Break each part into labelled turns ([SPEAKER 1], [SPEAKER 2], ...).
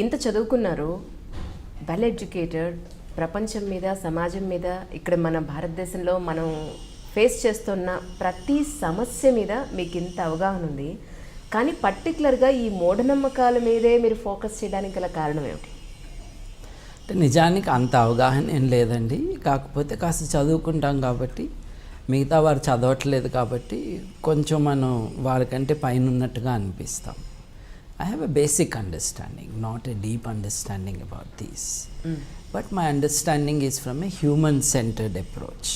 [SPEAKER 1] ఇంత చదువుకున్నారు, well educated, ప్రపంచం మీద సమాజం మీద ఇక్కడ మన భారతదేశంలో మనం ఫేస్ చేస్తున్న ప్రతి సమస్య మీద మీకు ఇంత అవగాహన ఉంది. కానీ పర్టికులర్గా ఈ మూఢనమ్మకాల మీదే మీరు ఫోకస్ చేయడానికి గల కారణం ఏమిటి?
[SPEAKER 2] అంటే నిజానికి అంత అవగాహన ఏం లేదండి. కాకపోతే కాస్త చదువుకుంటాం కాబట్టి, మిగతా వారు చదవట్లేదు కాబట్టి కొంచెం మనం వారికంటే పైన ఉన్నట్టుగా అనిపిస్తాం. I have a basic understanding, not a deep understanding about these. But my understanding is from a human-centered approach.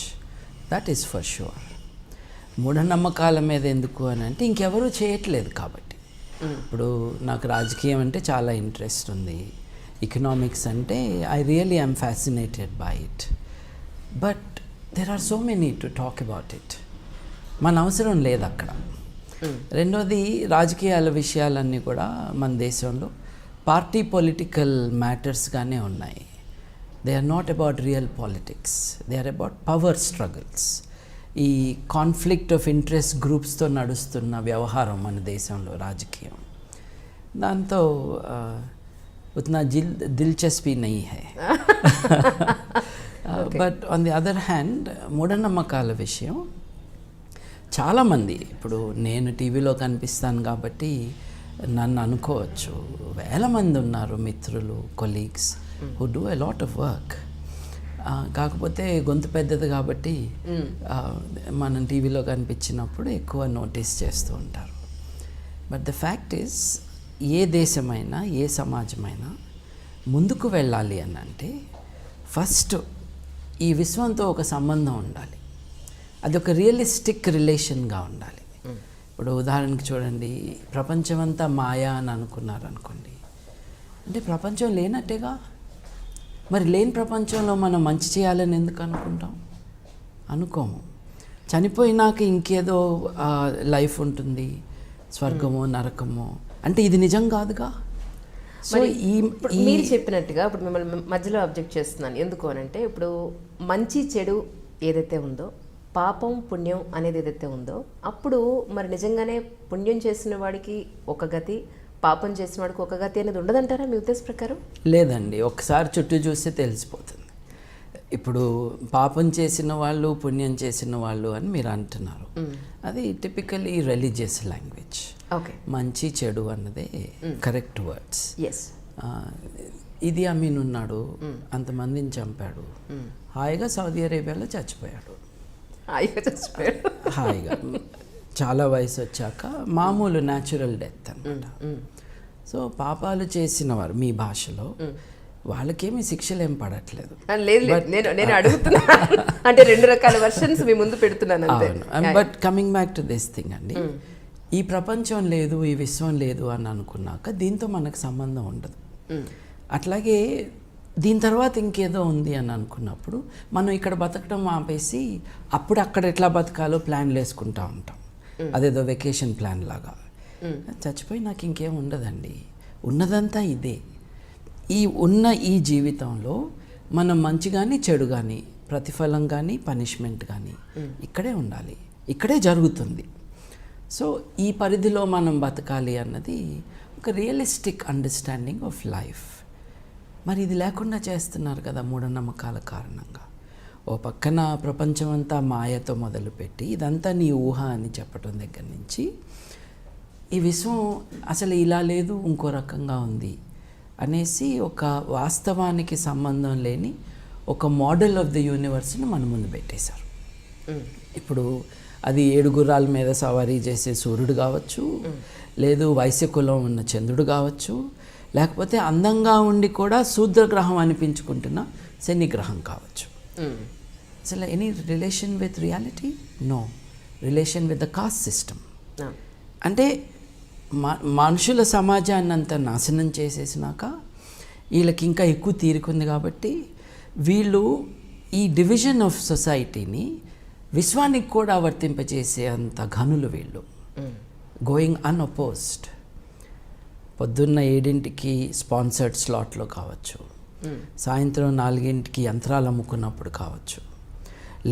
[SPEAKER 2] That is for sure. మూఢనమ్మకాల మీద ఎందుకు అని అంటే ఇంకెవరూ చేయట్లేదు కాబట్టి. ఇప్పుడు నాకు రాజకీయం అంటే చాలా ఇంట్రెస్ట్ ఉంది, ఎకనామిక్స్ అంటే I really I'm fascinated by it. But there are so many to talk about it. మన అవసరం లేదు అక్కడ. రెండోది, రాజకీయాల విషయాలన్నీ కూడా మన దేశంలో పార్టీ పొలిటికల్ మ్యాటర్స్గానే ఉన్నాయి. They are not about real politics, they are about power struggles. ఈ కాన్ఫ్లిక్ట్ ఆఫ్ ఇంట్రెస్ట్ గ్రూప్స్తో నడుస్తున్న వ్యవహారం మన దేశంలో రాజకీయం. దాంతో ఉतना దిల్చస్పీ నహీ హై. But on the other hand, మూఢనమ్మకాల విషయం చాలామంది, ఇప్పుడు నేను టీవీలో కనిపిస్తాను కాబట్టి నన్ను అనుకోవచ్చు, వేల మంది ఉన్నారు మిత్రులు, colleagues who do a lot of work. కాకపోతే గొంతు పెద్దది కాబట్టి మనం టీవీలో కనిపించినప్పుడు ఎక్కువ నోటీస్ చేస్తూ ఉంటారు. బట్ ద ఫ్యాక్ట్ ఈజ్, ఏ దేశమైనా ఏ సమాజమైనా ముందుకు వెళ్ళాలి అని అంటే ఫస్ట్ ఈ విశ్వంతో ఒక సంబంధం ఉండాలి. అది ఒక రియలిస్టిక్ రిలేషన్గా ఉండాలి. ఇప్పుడు ఉదాహరణకి చూడండి, ప్రపంచమంతా మాయా అని అనుకున్నారనుకోండి, అంటే ప్రపంచం లేనట్టేగా. మరి లేని ప్రపంచంలో మనం మంచి చేయాలని ఎందుకు అనుకుంటాం? అనుకోము. చనిపోయినాక ఇంకేదో లైఫ్ ఉంటుంది, స్వర్గమో నరకమో, అంటే ఇది నిజం కాదుగా.
[SPEAKER 1] సో మీరు చెప్పినట్టుగా ఇప్పుడు మిమ్మల్ని మధ్యలో అబ్జెక్ట్ చేస్తున్నాను. ఎందుకు అని అంటే, ఇప్పుడు మంచి చెడు ఏదైతే ఉందో, పాపం పుణ్యం అనేది ఏదైతే ఉందో, అప్పుడు మరి నిజంగానే పుణ్యం చేసిన వాడికి ఒక గతి, పాపం చేసిన వాడికి ఒక గతి అనేది ఉండదంటారా మీ ఉద్దేశ ప్రకారం?
[SPEAKER 2] లేదండి, ఒకసారి చుట్టూ చూస్తే తెలిసిపోతుంది. ఇప్పుడు పాపం చేసిన వాళ్ళు, పుణ్యం చేసిన వాళ్ళు అని మీరు అంటున్నారు. అది టిపికలీ రిలీజియస్ లాంగ్వేజ్. మంచి చెడు అన్నదే కరెక్ట్ వర్డ్స్. ఇది అమీన్ ఉన్నాడు, అంతమందిని చంపాడు, హాయిగా సౌదీ అరేబియాలో చచ్చిపోయాడు. హాయిగా చాలా వయసు వచ్చాక మామూలు న్యాచురల్ డెత్ అన్నమాట. సో పాపాలు చేసిన వారు మీ భాషలో వాళ్ళకేమీ శిక్షలు ఏం పడట్లేదు.
[SPEAKER 1] నేను అడుగుతున్నా అంటే రెండు రకాల వర్షన్స్ మీ ముందు పెడుతున్నాను.
[SPEAKER 2] But coming back to this thing అండి, ఈ ప్రపంచం లేదు, ఈ విశ్వం లేదు అని అనుకున్నాక దీంతో మనకు సంబంధం ఉండదు. అట్లాగే దీని తర్వాత ఇంకేదో ఉంది అని అనుకున్నప్పుడు మనం ఇక్కడ బతకడం ఆపేసి అప్పుడు అక్కడ ఎట్లా బతకాలో ప్లాన్లు వేసుకుంటూ ఉంటాం. అదేదో వెకేషన్ ప్లాన్ లాగా. చచ్చిపోయి నాకు ఇంకేం ఉండదండి, ఉన్నదంతా ఇదే. ఈ జీవితంలో మనం మంచి కానీ చెడు కానీ, ప్రతిఫలం కానీ పనిష్మెంట్ కానీ ఇక్కడే ఉండాలి, ఇక్కడే జరుగుతుంది. సో ఈ పరిధిలో మనం బతకాలి అన్నది ఒక రియలిస్టిక్ అండర్స్టాండింగ్ ఆఫ్ లైఫ్. మరి ఇది లేకుండా చేస్తున్నారు కదా మూఢనమ్మకాల కారణంగా. ఓ పక్కన ప్రపంచమంతా మాయతో మొదలుపెట్టి ఇదంతా నీ ఊహ అని చెప్పడం దగ్గర నుంచి, ఈ విశ్వం అసలు ఇలా లేదు, ఇంకో రకంగా ఉంది అనేసి ఒక వాస్తవానికి సంబంధం లేని ఒక మోడల్ ఆఫ్ ద యూనివర్స్ని మన ముందు పెట్టేశారు. ఇప్పుడు అది 7 గుర్రాల మీద సవారీ చేసే సూర్యుడు కావచ్చు, లేదు వైశ్యకులం ఉన్న చంద్రుడు కావచ్చు, లేకపోతే అందంగా ఉండి కూడా శూద్రగ్రహం అనిపించుకుంటున్న శనిగ్రహం కావచ్చు. అసలు any relation with reality? No. Relation with the caste system. అంటే మనుషుల సమాజాన్ని అంతా నాశనం చేసేసినాక వీళ్ళకి ఇంకా ఎక్కువ తీరుకుంది కాబట్టి వీళ్ళు ఈ డివిజన్ ఆఫ్ సొసైటీని విశ్వానికి కూడా వర్తింపజేసే అంత ఘనులు వీళ్ళు. Going unopposed. పొద్దున్న 7ంటికి స్పాన్సర్డ్ స్లాట్లో కావచ్చు, సాయంత్రం 4ంటికి యంత్రాలు అమ్ముకున్నప్పుడు కావచ్చు,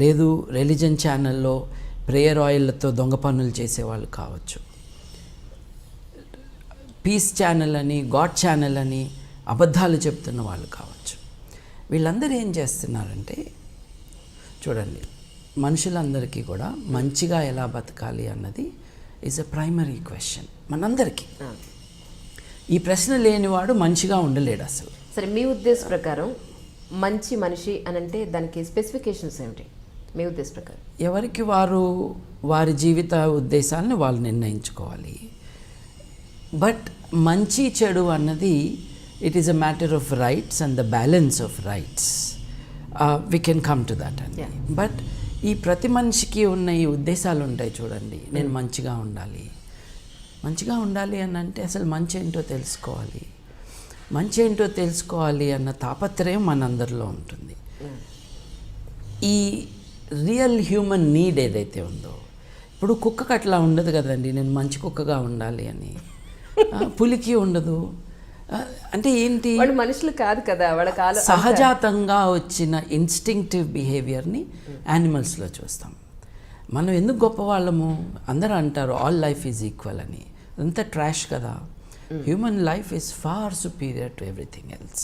[SPEAKER 2] లేదు రిలీజన్ ఛానల్లో ప్రేయర్ ఆయిల్లతో దొంగ పనులు చేసేవాళ్ళు కావచ్చు, పీస్ ఛానల్ అని, గాడ్ ఛానల్ అని అబద్ధాలు చెప్తున్న వాళ్ళు కావచ్చు. వీళ్ళందరూ ఏం చేస్తున్నారంటే, చూడండి, మనుషులందరికీ కూడా మంచిగా ఎలా బతకాలి అన్నది ఈజ్ అ ప్రైమరీ క్వశ్చన్ మనందరికీ. ఈ ప్రశ్న లేనివాడు మంచిగా ఉండలేడు అసలు.
[SPEAKER 1] సరే, మీ ఉద్దేశ ప్రకారం మంచి మనిషి అని అంటే దానికి స్పెసిఫికేషన్స్ ఏమిటి మీ ఉద్దేశ ప్రకారం?
[SPEAKER 2] ఎవరికి వారు వారి జీవిత ఉద్దేశాలను వాళ్ళు నిర్ణయించుకోవాలి. బట్ మంచి చెడు అన్నది it is a matter of rights and the balance of rights. We can come to that అండి. బట్ ఈ ప్రతి మనిషికి ఉన్న ఈ ఉద్దేశాలు ఉంటాయి చూడండి. నేను మంచిగా ఉండాలి అని అంటే అసలు మంచి ఏంటో తెలుసుకోవాలి. మంచి ఏంటో తెలుసుకోవాలి అన్న తాపత్రయం మనందరిలో ఉంటుంది. ఈ రియల్ హ్యూమన్ నీడ్ ఏదైతే ఉందో, ఇప్పుడు కుక్కకు అట్లా ఉండదు కదండి, నేను మంచి కుక్కగా ఉండాలి అని. పులికి ఉండదు. అంటే ఏంటి,
[SPEAKER 1] వాళ్ళు మనుషులు కాదు కదా, వాళ్ళకి
[SPEAKER 2] సహజాతంగా వచ్చిన ఇన్స్టింక్టివ్ బిహేవియర్ని యానిమల్స్లో చూస్తాం. మనం ఎందుకు గొప్పవాళ్ళము? అందరూ అంటారు ఆల్ లైఫ్ ఈజ్ ఈక్వల్ అని. అంతా ట్రాష్ కదా. Human life is far superior to everything else.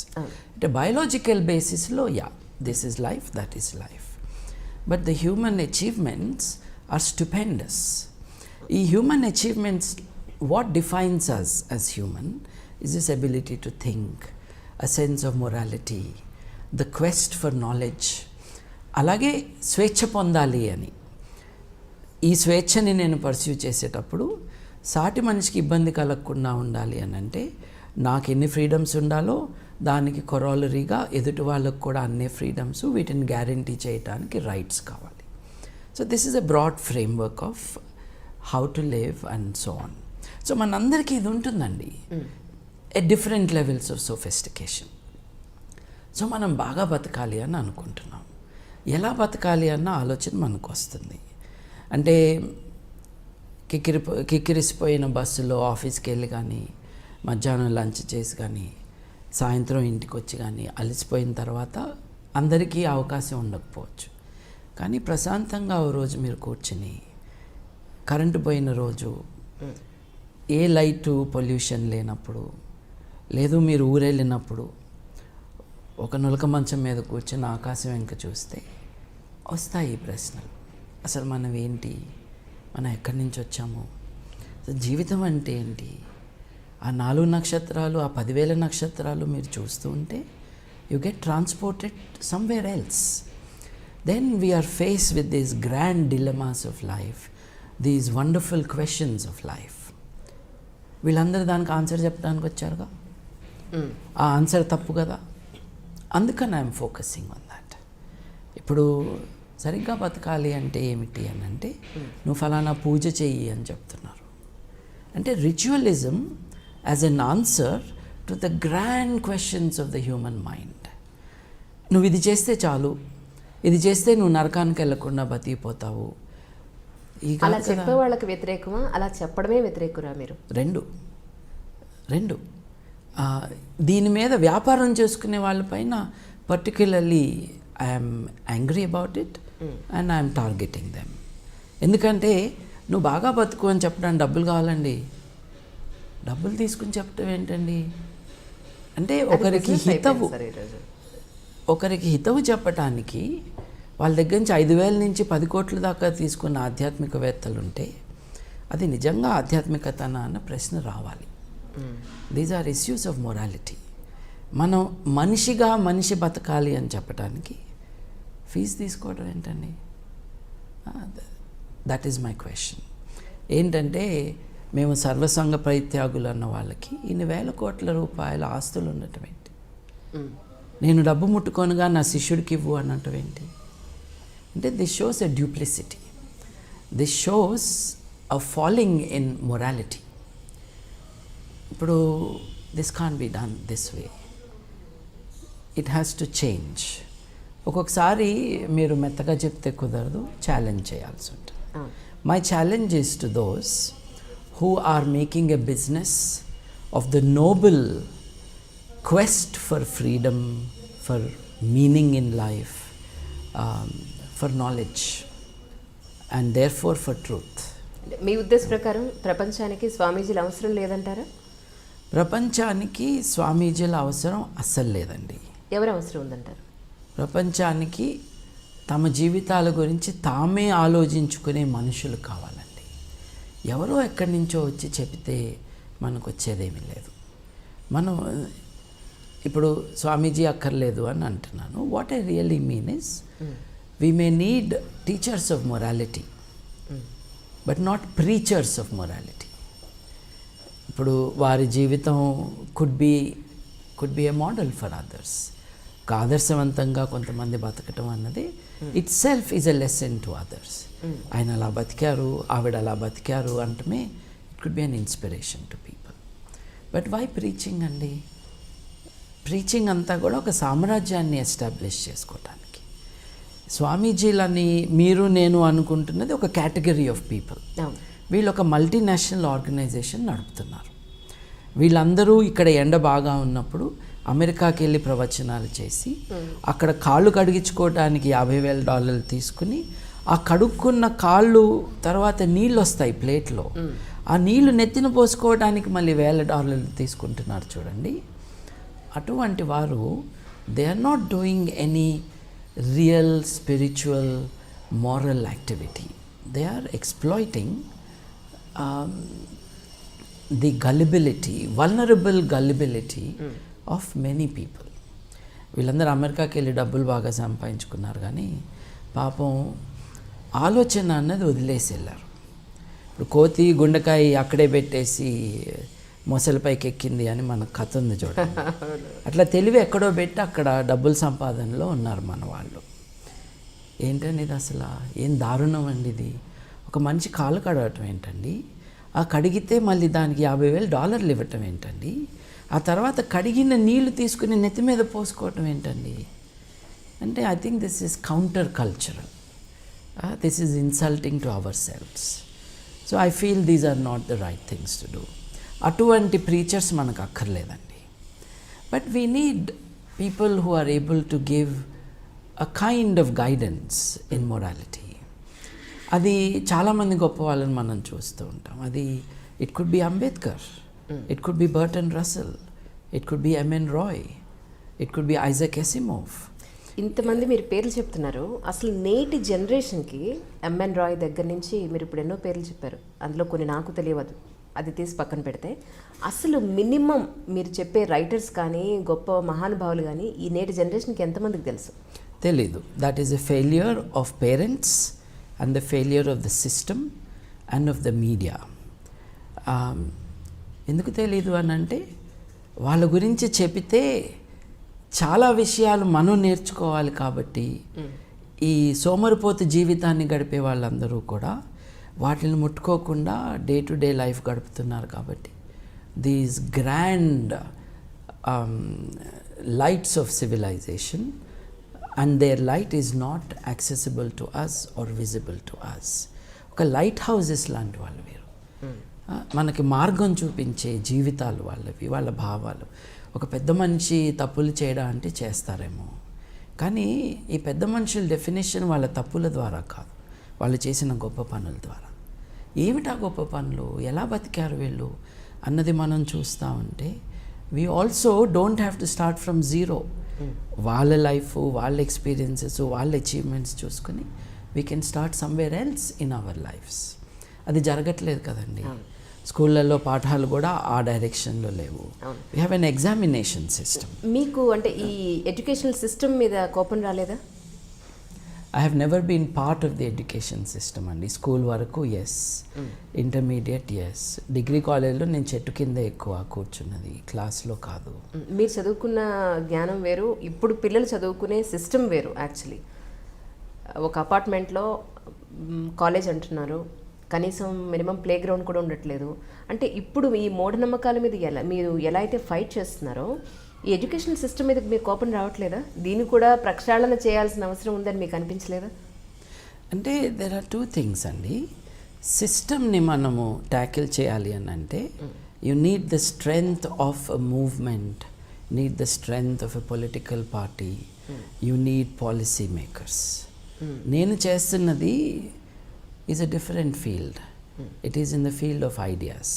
[SPEAKER 2] అంటే బయాలజికల్ బేసిస్లో this is life, that is life. But the human achievements are stupendous. ఈ human achievements, what defines us as human is this ability to think, a sense of morality, the quest for knowledge. అలాగే స్వేచ్ఛ పొందాలి అని. ఈ స్వేచ్ఛని నేను pursue చేసేటప్పుడు సాటి మనిషికి ఇబ్బంది కలగకుండా ఉండాలి అని అంటే నాకు ఎన్ని ఫ్రీడమ్స్ ఉండాలో దానికి కొరాలరీగా ఎదుటి వాళ్ళకు కూడా అన్ని ఫ్రీడమ్స్, వీటిని గ్యారంటీ చేయడానికి రైట్స్ కావాలి. So this is a broad framework of how to live and so on. So మనందరికీ ఇది ఉంటుందండి, at different levels of sophistication. So మనం బాగా బతకాలి అని అనుకుంటున్నాం. ఎలా బతకాలి అన్న ఆలోచన మనకు వస్తుంది. అంటే కిక్కిరిసిపోయిన బస్సులో ఆఫీస్కి వెళ్ళి కానీ, మధ్యాహ్నం లంచ్ చేసి కానీ, సాయంత్రం ఇంటికి వచ్చి కానీ అలసిపోయిన తర్వాత అందరికీ అవకాశం ఉండకపోవచ్చు. కానీ ప్రశాంతంగా ఓ రోజు మీరు కూర్చుని, కరెంటు పోయిన రోజు, ఏ లైటు పొల్యూషన్ లేనప్పుడు, లేదు మీరు ఊరెళ్ళినప్పుడు ఒక నులక మంచం మీద కూర్చొని ఆకాశం వెంక చూస్తే వస్తాయి ఈ ప్రశ్నలు. అసలు మనం ఏంటి, మనం ఎక్కడి నుంచి వచ్చాము, జీవితం అంటే ఏంటి, ఆ 4 నక్షత్రాలు, ఆ 10,000 నక్షత్రాలు మీరు చూస్తూ ఉంటే you get transported somewhere else. Then we are face with these grand dilemmas of life, these wonderful questions of life. వీళ్ళందరూ దానికి ఆన్సర్ చెప్పడానికి వచ్చారుగా, ఆ ఆన్సర్ తప్పు కదా. అందుకని ఐఎమ్ ఫోకసింగ్ ఆన్ దాట్. ఇప్పుడు సరిగ్గా బతకాలి అంటే ఏమిటి అని అంటే, నువ్వు ఫలానా పూజ చెయ్యి అని చెప్తున్నారు. అంటే ritualism as an answer to the grand questions of the human mind. నువ్వు ఇది చేస్తే చాలు, ఇది చేస్తే నువ్వు నరకానికి వెళ్ళకుండా బతికిపోతావు.
[SPEAKER 1] అలా చెప్పే వాళ్ళకి వ్యతిరేకమా, అలా చెప్పడమే వ్యతిరేకురా మీరు? రెండు. దీని మీద వ్యాపారం చేసుకునే వాళ్ళపైన particularly I'm angry about it and I'm targeting them. ఎందుకంటే నువ్వు బాగా బతుకు అని చెప్పడానికి డబ్బులు కావాలండి. డబ్బులు తీసుకుని చెప్పడం ఏంటండి? అంటే ఒకరికి హితవు చెప్పటానికి వాళ్ళ దగ్గర నుంచి 5,000 నుంచి 10 కోట్ల దాకా తీసుకున్న ఆధ్యాత్మికవేత్తలు ఉంటే అది నిజంగా ఆధ్యాత్మికతనా అన్న ప్రశ్న రావాలి. These are issues of morality. మనం మనిషి బతకాలి అని చెప్పడానికి ఫీజు తీసుకోవడం ఏంటండి? That is my question. ఏంటంటే మేము సర్వసంగ పరిత్యాగులు అన్న వాళ్ళకి ఇన్ని వేల కోట్ల రూపాయల ఆస్తులు ఉండటం ఏంటి? నేను డబ్బు ముట్టుకొనగా నా శిష్యుడికి ఇవ్వు అనటం ఏంటి? అంటే this shows a duplicity, this shows a falling in morality. ఇప్పుడు this can be done this way, it has to change. ఒక్కొక్కసారి మీరు మెత్తగా చెప్తే కుదరదు, ఛాలెంజ్ చేయాల్సి ఉంటుంది. My challenge is to those who are making a business of the noble quest for freedom, for meaning in life, for knowledge, and therefore for truth. మీ ఉద్దేశ ప్రకారం ప్రపంచానికి స్వామీజీలు అవసరం లేదంటారా?
[SPEAKER 2] ప్రపంచానికి స్వామీజీల అవసరం అస్సలు లేదండి.
[SPEAKER 1] ఎవరు అవసరం ఉందంటారు?
[SPEAKER 2] ప్రపంచానికి తమ జీవితాల గురించి తామే ఆలోచించుకునే మనుషులు కావాలండి. ఎవరో ఎక్కడి నుంచో వచ్చి చెబితే మనకు వచ్చేదేమీ లేదు. మనం ఇప్పుడు స్వామీజీ అక్కర్లేదు అని అంటున్నాను. What I really mean is we may need teachers of morality but not preachers of morality. ఇప్పుడు వారి జీవితం could be a model for others. ఒక ఆదర్శవంతంగా కొంతమంది బతకటం అన్నది itself is a lesson to others. ఆయన అలా బతికారు, ఆవిడ అలా బతికారు అంటమే it could be an inspiration to people. But why preaching అండి? ప్రీచింగ్ అంతా కూడా ఒక సామ్రాజ్యాన్ని ఎస్టాబ్లిష్ చేసుకోవటానికి. స్వామీజీలని మీరు నేను అనుకుంటున్నది ఒక కేటగిరీ ఆఫ్ పీపుల్. వీళ్ళు ఒక మల్టీనేషనల్ ఆర్గనైజేషన్ నడుపుతున్నారు. వీళ్ళందరూ ఇక్కడ ఎండ బాగా ఉన్నప్పుడు అమెరికాకి వెళ్ళి ప్రవచనాలు చేసి అక్కడ కాళ్ళు కడిగించుకోవడానికి $50,000 తీసుకుని ఆ కడుక్కున్న కాళ్ళు తర్వాత నీళ్ళు వస్తాయి ప్లేట్లో, ఆ నీళ్లు నెత్తిన పోసుకోవడానికి మళ్ళీ $1,000 తీసుకుంటున్నారు చూడండి. అటువంటి వారు they are not doing any real spiritual moral activity. They are exploiting the gullibility, vulnerable gullibility of many people. వీళ్ళందరూ అమెరికాకి వెళ్ళి డబ్బులు బాగా సంపాదించుకున్నారు కానీ పాపం ఆలోచన అన్నది వదిలేసి వెళ్ళారు. ఇప్పుడు కోతి గుండెకాయ అక్కడే పెట్టేసి మొసలిపైకి ఎక్కింది అని మనకు కథ ఉంది చూడండి. అట్లా తెలివి ఎక్కడో పెట్టి అక్కడ డబ్బుల సంపాదనలో ఉన్నారు మన వాళ్ళు. ఏంటండి ఇది అసలు ఏం దారుణం అండి ఇది. ఒక మనిషి కాళ్ళు కడగటం ఏంటండి, ఆ కడిగితే మళ్ళీ దానికి $50,000 ఇవ్వటం ఏంటండి, ఆ తర్వాత కడిగిన నీళ్లు తీసుకుని నెత్తి మీద పోసుకోవటం ఏంటండి అంటే I think this is counter cultural. This is insulting to ourselves. So I feel these are not the right things to do. అటువంటి ప్రీచర్స్ మనకు అక్కర్లేదండి. But we need people who are able to give a kind of guidance in morality. అది చాలామంది గొప్ప వాళ్ళని మనం చూస్తూ ఉంటాం. అది it could be Ambedkar, it could be Bertrand Russell, it could be M.N. Roy, it could be Isaac Asimov.
[SPEAKER 1] ఇంతమంది మీరు పేర్లు చెప్తున్నారు. అసలు నేటి జనరేషన్కి M.N. రాయ్ దగ్గర నుంచి మీరు ఇప్పుడు ఎన్నో పేర్లు చెప్పారు, అందులో కొన్ని నాకు తెలియదు, అది తీసి పక్కన పెడితే అసలు మినిమం మీరు చెప్పే రైటర్స్ కానీ గొప్ప మహానుభావులు కానీ ఈ నేటి జనరేషన్కి ఎంతమందికి తెలుసు?
[SPEAKER 2] తెలీదు. That is a failure of parents and the failure of the system and of the media. ఎందుకు తెలీదు అని అంటే వాళ్ళ గురించి చెబితే చాలా విషయాలు మనం నేర్చుకోవాలి కాబట్టి ఈ సోమరిపోతు జీవితాన్ని గడిపే వాళ్ళందరూ కూడా వాటిని ముట్టుకోకుండా డే టు డే లైఫ్ గడుపుతున్నారు. కాబట్టి these grand lights of civilization and their light is not accessible to us or visible to us. ఒక లైట్ హౌసెస్ లాంటి వాళ్ళు వీరు. మనకి మార్గం చూపించే జీవితాలు వాళ్ళవి, వాళ్ళ భావాలు. ఒక పెద్ద మనిషి తప్పులు చేయడం అంటే చేస్తారేమో, కానీ ఈ పెద్ద మనుషుల డెఫినేషన్ వాళ్ళ తప్పుల ద్వారా కాదు, వాళ్ళు చేసిన గొప్ప పనుల ద్వారా. ఏమిటా గొప్ప పనులు, ఎలా బతికారు వీళ్ళు అన్నది మనం చూస్తూ ఉంటే we also don't have to start from zero. వాళ్ళ లైఫ్, వాళ్ళ ఎక్స్పీరియన్సెస్, వాళ్ళ అచీవ్మెంట్స్ చూసుకుని we can start somewhere else in our lives. అది జరగట్లేదు కదండి. స్కూళ్ళల్లో పాఠాలు కూడా ఆ డైరెక్షన్లో లేవు. We have an examination system.
[SPEAKER 1] మీకు అంటే ఈ ఎడ్యుకేషనల్ సిస్టమ్ మీద కోపం రాలేదా?
[SPEAKER 2] I have never been part of the education system అండి. స్కూల్ వరకు ఎస్, ఇంటర్మీడియట్ ఎస్, డిగ్రీ కాలేజ్లో నేను చెట్టు కింద ఎక్కువ కూర్చున్నది, క్లాస్లో కాదు.
[SPEAKER 1] మీరు చదువుకున్న జ్ఞానం వేరు, ఇప్పుడు పిల్లలు చదువుకునే సిస్టమ్ వేరు. యాక్చువల్లీ ఒక అపార్ట్మెంట్లో కాలేజ్ అంటున్నారు, కనీసం మినిమం ప్లే గ్రౌండ్ కూడా ఉండట్లేదు. అంటే ఇప్పుడు ఈ మూఢనమ్మకాల మీద మీరు ఎలా అయితే ఫైట్ చేస్తున్నారో ఈ ఎడ్యుకేషనల్ సిస్టమ్ మీద మీకు కోపం రావట్లేదా? దీన్ని కూడా ప్రక్షాళన చేయాల్సిన అవసరం ఉందని మీకు అనిపించలేదా?
[SPEAKER 2] అంటే దెర్ ఆర్ టూ థింగ్స్ అండి. సిస్టమ్ని మనము ట్యాకిల్ చేయాలి అని అంటే you need the strength of a movement, need the strength of a political party, you need policy makers. నేను చేస్తున్నది is a different field. It is in the field of ideas.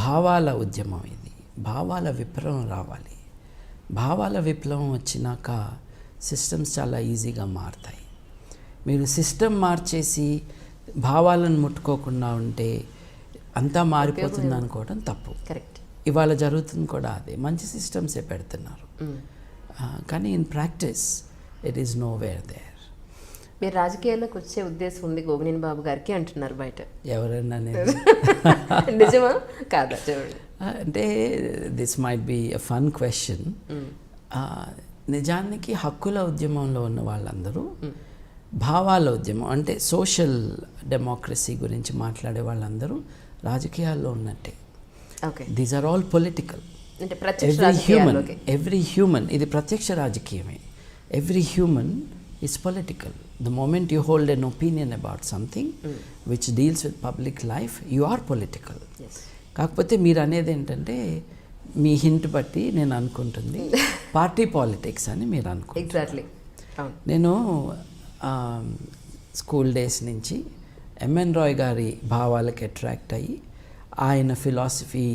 [SPEAKER 2] భావాల ఉద్యమం ఇది. భావాల విప్లవం రావాలి. భావాల విప్లవం వచ్చినాక సిస్టమ్స్ చాలా ఈజీగా మారుతాయి. మీరు సిస్టమ్ మార్చేసి భావాలను ముట్టుకోకుండా ఉంటే అంతా మారిపోతుంది అనుకోవడం తప్పు.
[SPEAKER 1] కరెక్ట్.
[SPEAKER 2] ఇవాళ జరుగుతుంది కూడా అదే. మంచి సిస్టమ్సే పెడుతున్నారు, కానీ in practice it is nowhere there.
[SPEAKER 1] మీరు రాజకీయాల్లోకి వచ్చే ఉద్దేశం ఉంది గోగినేని బాబు గారికి అంటున్నారు బయట.
[SPEAKER 2] ఎవరన్నా
[SPEAKER 1] నిజమా కాదా చూడండి.
[SPEAKER 2] అంటే this might be a fun question. నిజానికి హక్కుల ఉద్యమంలో ఉన్న వాళ్ళందరూ భావాల ఉద్యమం అంటే సోషల్ డెమోక్రసీ గురించి మాట్లాడే వాళ్ళందరూ రాజకీయాల్లో ఉన్నట్టే. These are all political. Every human ఇది ప్రత్యక్ష రాజకీయమే. Every human is political. The moment you hold an opinion about something which deals with public life, you are political. కాకపోతే మీరు అనేది ఏంటంటే మీ హింట్ బట్టి నేను అనుకుంటుంది పార్టీ పాలిటిక్స్ అని మీరు అనుకుంటారు.
[SPEAKER 1] ఎగ్జాక్ట్లీ.
[SPEAKER 2] నేను స్కూల్ డేస్ నుంచి ఎంఎన్ రాయ్ గారి భావాలకు అట్రాక్ట్ అయ్యి ఆయన philosophy,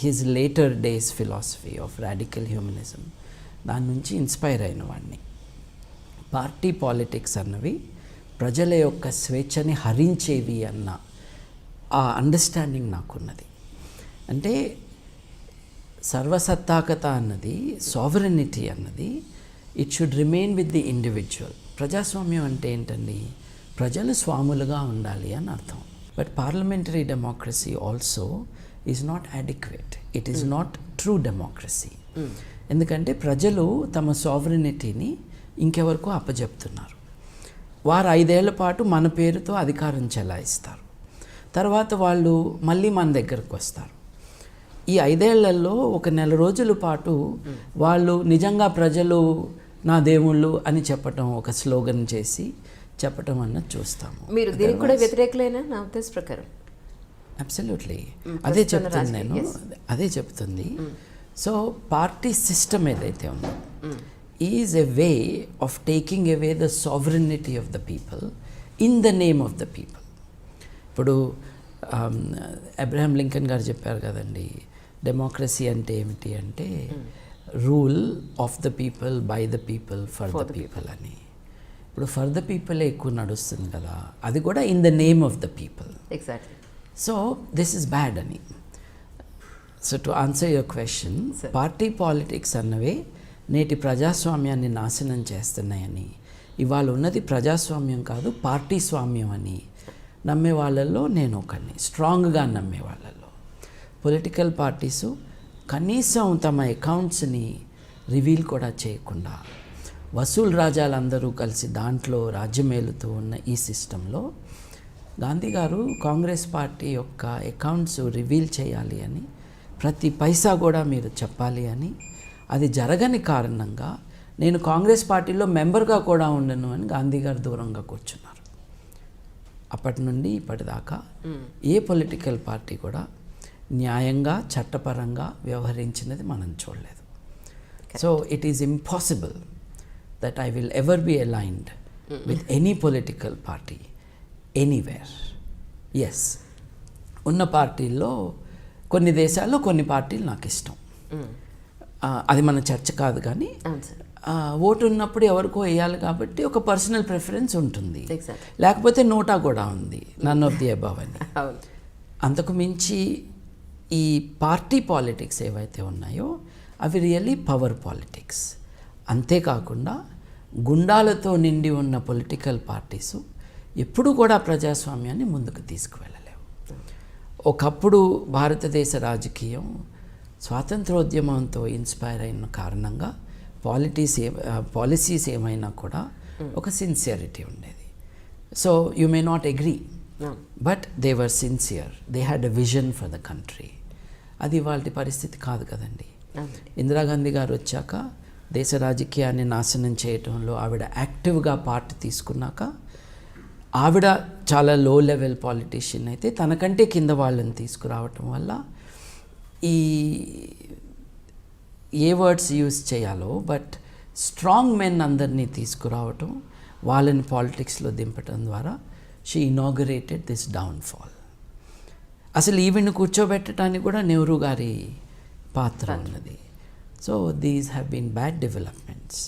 [SPEAKER 2] his later days philosophy of radical humanism, దాని నుంచి ఇన్స్పైర్ అయిన వాడిని. పార్టీ పాలిటిక్స్ అన్నవి ప్రజల యొక్క స్వేచ్ఛని హరించేవి అన్న ఆ అండర్స్టాండింగ్ నాకున్నది. అంటే సర్వసత్తాకత అన్నది, సావరెనిటీ అన్నది it should remain with the individual. ప్రజాస్వామ్యం అంటే ఏంటండి? ప్రజలు స్వాములుగా ఉండాలి అని అర్థం. But parliamentary democracy also is not adequate. It is not true democracy. ఎందుకంటే ప్రజలు తమ సావరెనిటీని ఇంకెవరికో అప్పజెప్తున్నారు. వారు 5 ఏళ్ల పాటు మన పేరుతో అధికారం చెలాయిస్తారు. తర్వాత వాళ్ళు మళ్ళీ మన దగ్గరకు వస్తారు. ఈ 5 ఏళ్లలో ఒక నెల రోజుల పాటు వాళ్ళు నిజంగా ప్రజలు నా దేవుళ్ళు అని చెప్పటం, ఒక స్లోగన్ చేసి చెప్పటం అన్నది చూస్తాము.
[SPEAKER 1] మీరు దీనికి కూడా వ్యతిరేకులైనా నా ఉద్దేశ ప్రకారం?
[SPEAKER 2] అబ్సల్యూట్లీ. అదే చెప్తుంది నేను, అదే చెప్తుంది. సో పార్టీ సిస్టమ్ ఏదైతే ఉందో is a way of taking away the sovereignty of the people in the name of the people. ఇప్పుడు అబ్రహాం లింకన్ గారు చెప్పారు కదండి, డెమోక్రసీ అంటే ఏమిటి అంటే rule of the people, by the people, for the people అని. ఇప్పుడు ఫర్ ద పీపులే ఎక్కువ నడుస్తుంది కదా, అది కూడా in the name of the people.
[SPEAKER 1] Exactly.
[SPEAKER 2] So this is bad అని. So to answer your question, party politics అన్నవే నేటి ప్రజాస్వామ్యాన్ని నాశనం చేస్తున్నాయని, ఇవాళ ఉన్నది ప్రజాస్వామ్యం కాదు పార్టీ స్వామ్యం అని నమ్మే వాళ్ళల్లో నేను ఒకరిని, స్ట్రాంగ్గా నమ్మే వాళ్ళల్లో. పొలిటికల్ పార్టీసు కనీసం తమ అకౌంట్స్ని రివీల్ కూడా చేయకుండా వసూల్ రాజాలందరూ కలిసి దాంట్లో రాజ్యమేలుతూ ఉన్న ఈ సిస్టంలో గాంధీ గారు కాంగ్రెస్ పార్టీ యొక్క అకౌంట్స్ రివీల్ చేయాలి అని, ప్రతి పైసా కూడా మీరు చెప్పాలి అని, అది జరగని కారణంగా నేను కాంగ్రెస్ పార్టీలో మెంబర్గా కూడా ఉండను అని గాంధీ గారు దూరంగా కూర్చున్నారు. అప్పటి నుండి ఇప్పటిదాకా ఏ పొలిటికల్ పార్టీ కూడా న్యాయంగా, చట్టపరంగా వ్యవహరించినది మనం చూడలేదు. So it is impossible that I will ever be aligned with any political party anywhere. Yes, ఉన్న పార్టీల్లో కొన్ని దేశాల్లో కొన్ని పార్టీలు నాకు ఇష్టం, అది మన చర్చ కాదు. కానీ ఓటు ఉన్నప్పుడు ఎవరికో వేయాలి కాబట్టి ఒక పర్సనల్ ప్రిఫరెన్స్ ఉంటుంది, లేకపోతే నోటా కూడా ఉంది, నన్ ఆఫ్ ది అబవ్ అని. అంతకు మించి ఈ పార్టీ పాలిటిక్స్ ఏవైతే ఉన్నాయో అవి రియల్లీ పవర్ పాలిటిక్స్. అంతేకాకుండా గుండాలతో నిండి ఉన్న పొలిటికల్ పార్టీసు ఎప్పుడూ కూడా ప్రజాస్వామ్యాన్ని ముందుకు తీసుకువెళ్ళలేవు. ఒకప్పుడు భారతదేశ రాజకీయం స్వాతంత్రోద్యమంతో ఇన్స్పైర్ అయిన కారణంగా పాలసీస్ ఏమైనా కూడా ఒక సిన్సియరిటీ ఉండేది. So you may not agree, but they were sincere, they had a vision for the country. అది వాళ్ళ పరిస్థితి కాదు కదండి. ఇందిరాగాంధీ గారు వచ్చాక దేశ రాజకీయాన్ని నాశనం చేయటంలో ఆవిడ యాక్టివ్గా పార్ట్ తీసుకున్నాక, ఆవిడ చాలా లో లెవెల్ పాలిటీషియన్ అయితే తనకంటే కింద వాళ్ళని తీసుకురావటం వల్ల ఈ ఏ వర్డ్స్ యూజ్ చేయాలో, బట్ స్ట్రాంగ్ మెన్ అందరినీ తీసుకురావటం, వాళ్ళని పాలిటిక్స్లో దింపటం ద్వారా షీ ఇనాగరేటెడ్ దిస్ డౌన్ఫాల్. అసలు ఈవిడ్ని కూర్చోబెట్టడానికి కూడా నెహ్రూ గారి పాత్ర ఉన్నది. So these have been bad developments.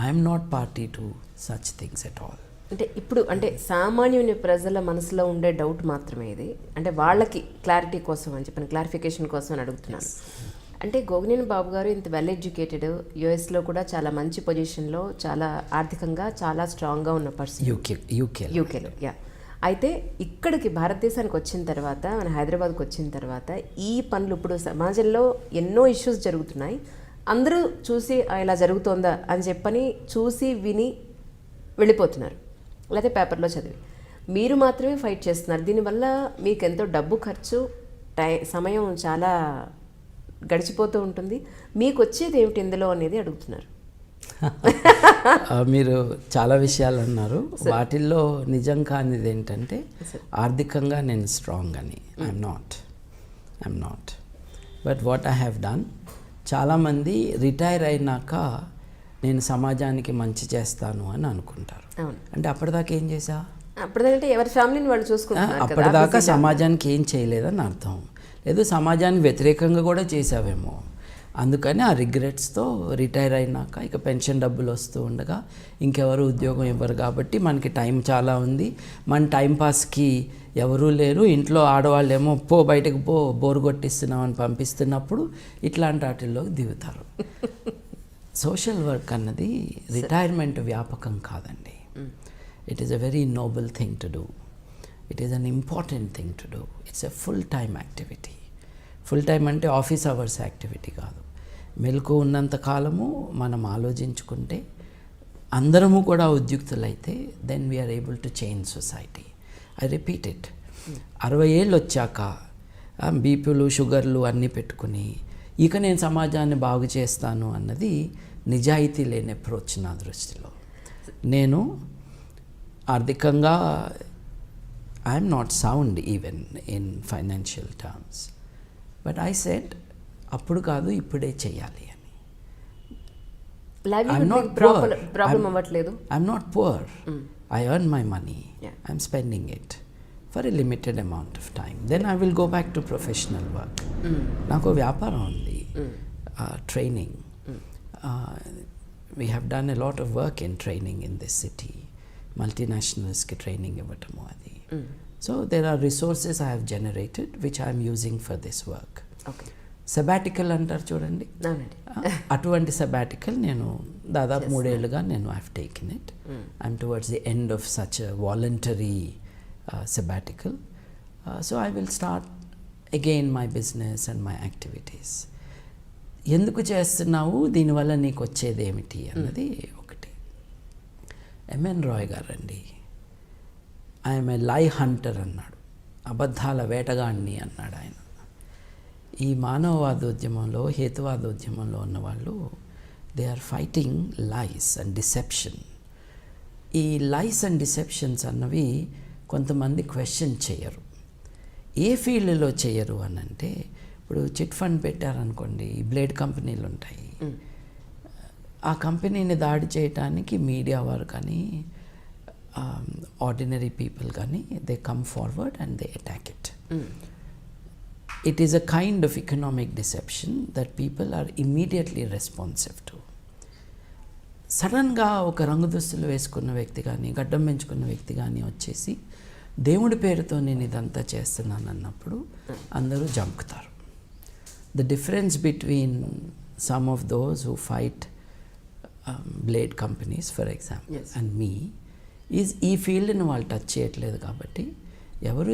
[SPEAKER 2] I'm not party to such things at all.
[SPEAKER 1] అంటే ఇప్పుడు అంటే సామాన్యుని ప్రజల మనసులో ఉండే డౌట్ మాత్రమే ఇది, అంటే వాళ్ళకి క్లారిటీ కోసం అని చెప్పిన క్లారిఫికేషన్ కోసం అని అడుగుతున్నాను. అంటే గోగినేని బాబు గారు ఇంత వెల్ ఎడ్యుకేటెడ్, యుఎస్లో కూడా చాలా మంచి పొజిషన్లో, చాలా ఆర్థికంగా చాలా స్ట్రాంగ్గా ఉన్న పర్సన్, యూకేలో యా. అయితే ఇక్కడికి భారతదేశానికి వచ్చిన తర్వాత, మన హైదరాబాద్కి వచ్చిన తర్వాత ఈ పనులు ఇప్పుడు సమాజంలో ఎన్నో ఇష్యూస్ జరుగుతున్నాయి, అందరూ చూసి ఇలా జరుగుతోందా అని చెప్పని చూసి విని వెళ్ళిపోతున్నారు, లేకపోతే పేపర్లో చదివి. మీరు మాత్రమే ఫైట్ చేస్తున్నారు. దీనివల్ల మీకు ఎంతో డబ్బు ఖర్చు, సమయం చాలా గడిచిపోతూ ఉంటుంది. మీకు వచ్చేది ఏమిటి ఇందులో అనేది అడుగుతున్నారు.
[SPEAKER 2] మీరు చాలా విషయాలు అన్నారు. వాటిల్లో నిజం కానిది ఏంటంటే ఆర్థికంగా నేను స్ట్రాంగ్ అని. I'm not. But what I have done, చాలామంది రిటైర్ అయినాక నేను సమాజానికి మంచి చేస్తాను అని అనుకుంటారు. అంటే అప్పటిదాకా ఏం చేశా?
[SPEAKER 1] అప్పటిదాకా ఎవరి ఫ్యామిలీని వాళ్ళు చూసుకుంటారు.
[SPEAKER 2] అప్పటిదాకా సమాజానికి ఏం చేయలేదని అర్థం. లేదు, సమాజానికి వ్యతిరేకంగా కూడా చేసావేమో. అందుకని ఆ రిగ్రెట్స్తో రిటైర్ అయినాక ఇక పెన్షన్ డబ్బులు వస్తూ ఉండగా ఇంకెవరు ఉద్యోగం ఇవ్వరు కాబట్టి మనకి టైం చాలా ఉంది, మన టైంపాస్కి ఎవరూ లేరు, ఇంట్లో ఆడవాళ్ళేమో బయటకు బోరు కొట్టిస్తున్నామని పంపిస్తున్నప్పుడు ఇట్లాంటి వాటిల్లోకి దిగుతారు. సోషల్ వర్క్ అన్నది రిటైర్మెంట్ వ్యాపకం కాదండి. It is a very noble thing to do. It is an important thing to do. It's a full time activity. Full time అంటే ఆఫీస్ అవర్స్ యాక్టివిటీ కాదు. మెలకు ఉన్నంత కాలము మనం ఆలోచించుకుంటే, అందరము కూడా ఉద్యుక్తులైతే, then we are able to change society. I repeat it. 60 ఏళ్ళు వచ్చాక బీపీలు షుగర్లు అన్నీ పెట్టుకుని ఇక నేను సమాజాన్ని బాగు చేస్తాను అన్నది నిజాయితీ లేని అప్రోచ్ నా దృష్టిలో. నేను ఆర్థికంగా I'm not sound even in financial terms, but I said అప్పుడు కాదు ఇప్పుడే చెయ్యాలి అని. I'm not poor. I earn my money. I'm spending it for a limited amount of time. Then I will go back to professional work. నాకు వ్యాపారం ఉంది, training. We have done a lot of work in training in this city. మల్టీనేషనల్స్కి training ఇవ్వటము అది. So there are resources I have generated which I'm using for this work. Sabbatical అంటారు చూడండి, అటువంటి sabbatical నేను దాదాపు 3 ఏళ్ళుగా నేను I have taken it. I'm towards the end of such voluntary sabbatical. So I will start again my business and my activities. ఎందుకు చేస్తున్నావు, దీనివల్ల నీకు వచ్చేది ఏమిటి అన్నది ఒకటి. ఎంఎన్ రాయ్ గారు అండి, ఐఎమ్ ఏ లై హంటర్ అన్నాడు, అబద్ధాల వేటగాడిని అన్నాడు ఆయన. ఈ మానవవాదోద్యమంలో, హేతువాదోద్యమంలో ఉన్నవాళ్ళు they are fighting lies and deception. ఈ లైస్ అండ్ డిసెప్షన్స్ అన్నవి కొంతమంది క్వశ్చన్ చేయరు. ఏ ఫీల్డ్లో చేయరు అని అంటే, ఇప్పుడు చిట్ ఫండ్ పెట్టారనుకోండి, బ్లేడ్ కంపెనీలు ఉంటాయి. ఆ కంపెనీని దాడి చేయడానికి మీడియా వారు కానీ ఆర్డినరీ పీపుల్ కానీ they come forward and they attack it. It is a kind of economic deception that people are immediately responsive to. సడన్గా ఒక రంగు దుస్తులు వేసుకున్న వ్యక్తి కానీ, గడ్డం పెంచుకున్న వ్యక్తి కానీ వచ్చేసి దేవుడి పేరుతో నేను ఇదంతా చేస్తున్నాను అన్నప్పుడు అందరూ జంకుతారు. The difference between some of those who fight blade companies for example and me is ఈ ఫీల్డ్ని వాళ్ళు టచ్ చేయట్లేదు కాబట్టి ఎవరు